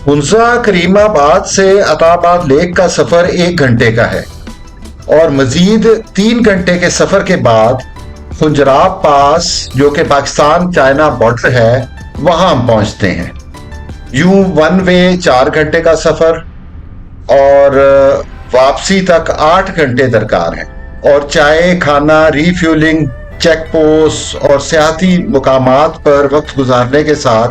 हुंजा करीमाबाद से अताबाद लेक का सफर 1 घंटे का है और मजीद 3 घंटे के सफर के बाद खुंजराब पास जो कि पाकिस्तान चाइना बॉर्डर है वहां हम पहुंचते हैं। यूं वन वे 4 घंटे का सफर और वापसी तक 8 घंटे दरकार है और चाय खाना रिफ्यूलिंग चेक पोस्ट और सियाती मुकामात पर वक्त गुजारने के साथ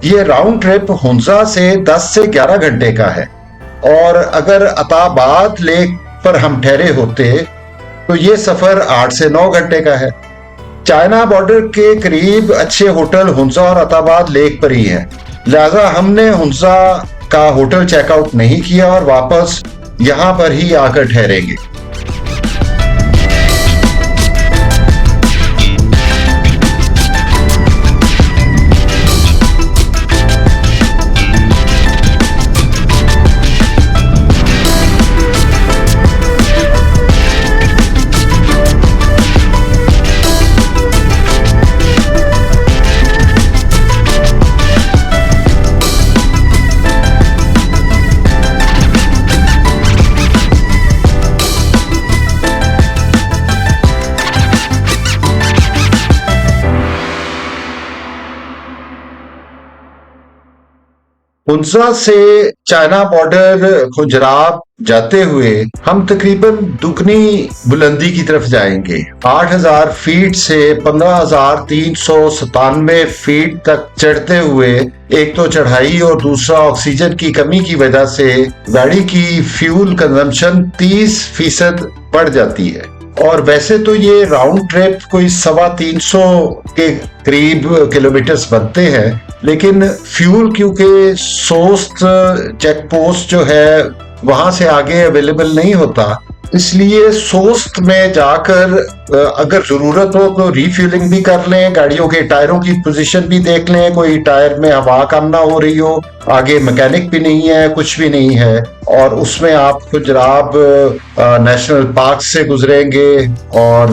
ये राउंड ट्रिप हुंजा से 10 से 11 घंटे का है। और अगर अताबाद लेक पर हम ठहरे होते तो ये सफर 8 से 9 घंटे का है। चाइना बॉर्डर के करीब अच्छे होटल हुंजा और अताबाद लेक पर ही हैं, लिहाजा हमने हुंजा का होटल चेकआउट नहीं किया और वापस यहां पर ही आकर ठहरेंगे। हुंजा से चाइना बॉर्डर खुंजराब जाते हुए हम तकरीबन दुगनी बुलंदी की तरफ जाएंगे। 8000 फीट से 15,397 फीट तक चढ़ते हुए एक तो चढ़ाई और दूसरा ऑक्सीजन की कमी की वजह से गाड़ी की फ्यूल कंजम्पशन 30% बढ़ जाती है। और वैसे तो ये राउंड ट्रिप कोई 350 के करीब किलोमीटर्स बनते हैं, लेकिन फ्यूल क्योंकि सोस्ट चेक पोस्ट जो है वहां से आगे अवेलेबल नहीं होता, इसलिए सोस्ट में जाकर अगर जरूरत हो तो रिफ्यूलिंग भी कर लें, गाड़ियों के टायरों की पोजीशन भी देख लें, कोई टायर में हवा कम ना हो रही हो, आगे मैकेनिक भी नहीं है, कुछ भी नहीं है। और उसमें आप खुंजराब नेशनल पार्क से गुजरेंगे और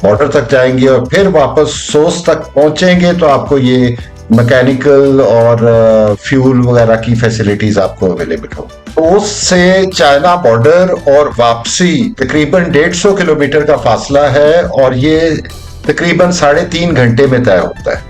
बॉर्डर तक जाएंगे और फिर वापस सोस्ट तक पहुंचेंगे तो आपको ये मैकेनिकल और फ्यूल वगैरह की फैसिलिटीज आपको अवेलेबल हो। सोस्ट से चाइना बॉर्डर और वापसी तकरीबन 150 किलोमीटर का फासला है और ये तकरीबन 3.5 घंटे में तय होता है।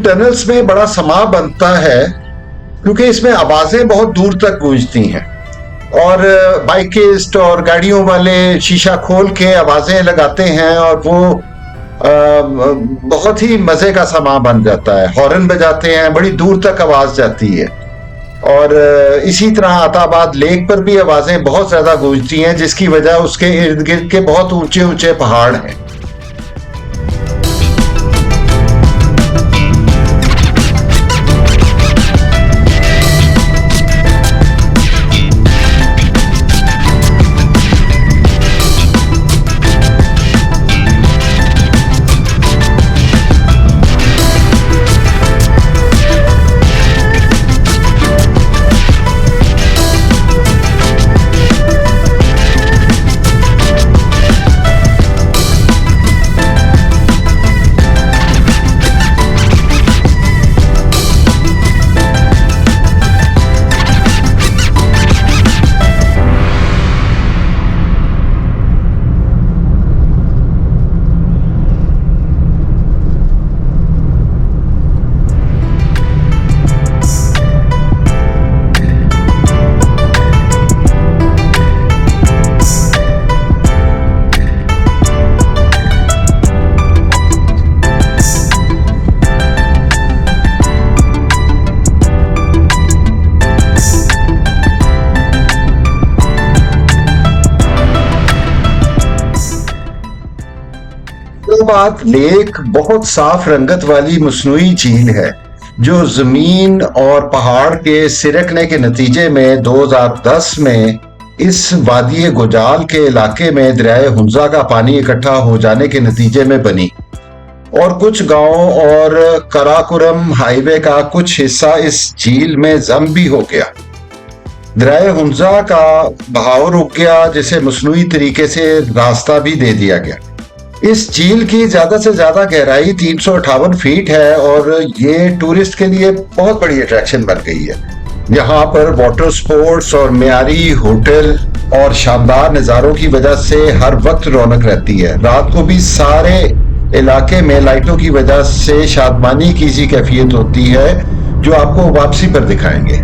इन टनल्स में बड़ा समा बनता है क्योंकि इसमें आवाजें बहुत दूर तक गूंजती हैं और बाइकिस्ट और गाड़ियों वाले शीशा खोल के आवाजें लगाते हैं और वो बहुत ही मजे का समा बन जाता है। हॉर्न बजाते हैं, बड़ी दूर तक आवाज जाती है। और इसी तरह अताबाद लेक पर भी आवाजें बहुत ज्यादा गूंजती हैं, जिसकी वजह उसके इर्द गिर्द के बहुत ऊंचे ऊंचे पहाड़ हैं। इस्लामाबाद लेक बहुत साफ रंगत वाली मसनूई झील है जो जमीन और पहाड़ के सिरकने के नतीजे में 2010 में इस वादी गुजाल के इलाके में दरियाए हुंजा का पानी इकट्ठा हो जाने के नतीजे में बनी और कुछ गांवों और कराकोरम हाईवे का कुछ हिस्सा इस झील में जम भी हो गया। दरियाए हुंजा का बहाव रुक गया, जिसे मसनूई तरीके से रास्ता भी दे दिया गया। इस झील की ज्यादा से ज्यादा गहराई 358 फीट है और ये टूरिस्ट के लिए बहुत बड़ी अट्रैक्शन बन गई है। यहाँ पर वाटर स्पोर्ट्स और मियारी होटल और शानदार नज़ारों की वजह से हर वक्त रौनक रहती है। रात को भी सारे इलाके में लाइटों की वजह से शादमानी की सी कैफियत होती है जो आपको वापसी पर दिखाएंगे।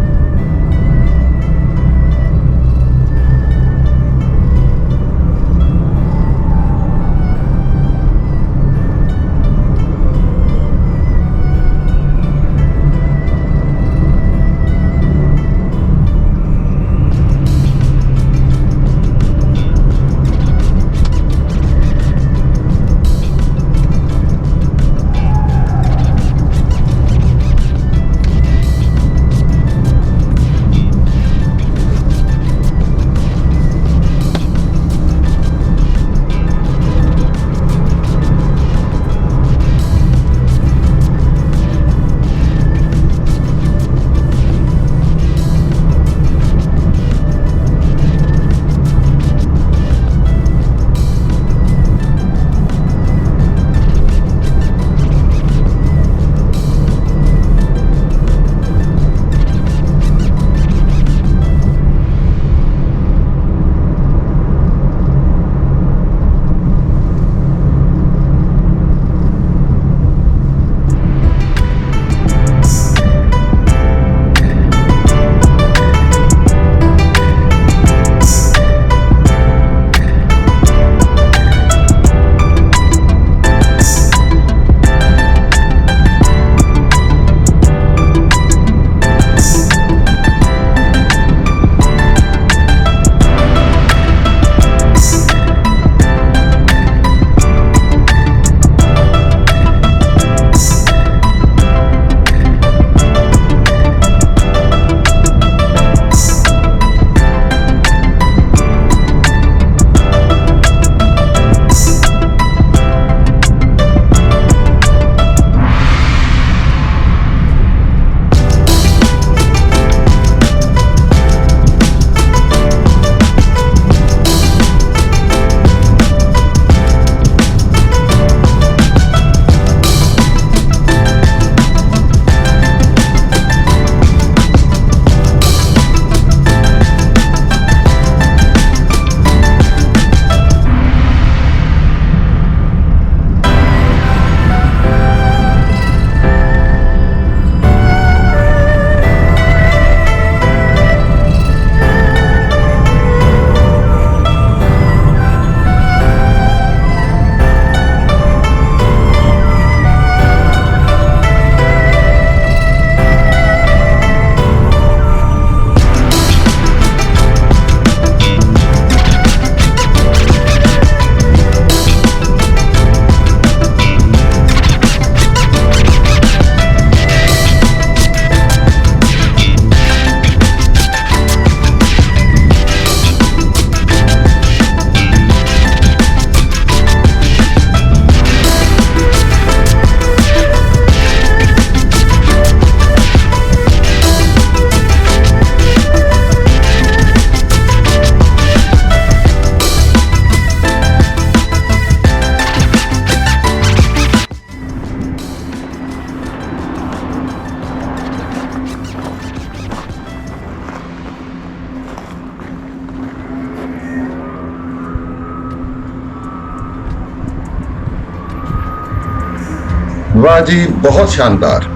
वाह जी, बहुत शानदार।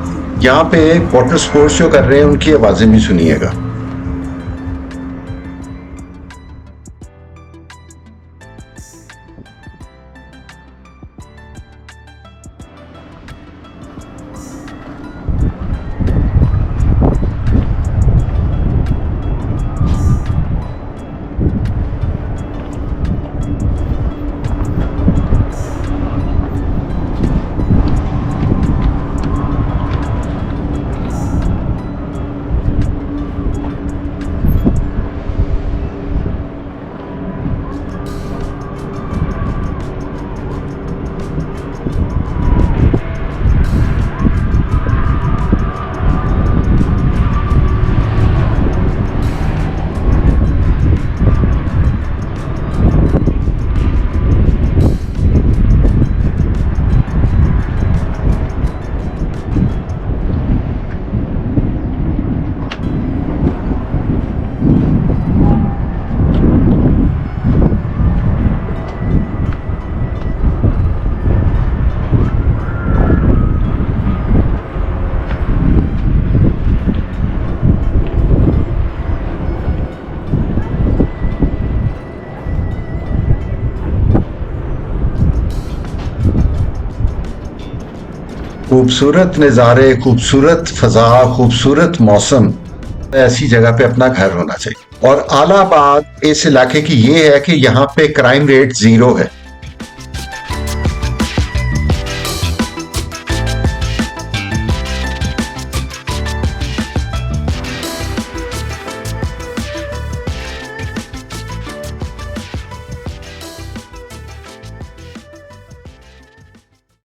यहाँ पे वाटर स्पोर्ट्स जो कर रहे हैं उनकी आवाजें भी सुनिएगा। खूबसूरत नज़ारे, खूबसूरत फजा, खूबसूरत मौसम, ऐसी जगह पे अपना घर होना चाहिए। और आलाबाद इस इलाके की ये है कि यहाँ पे क्राइम रेट 0 है।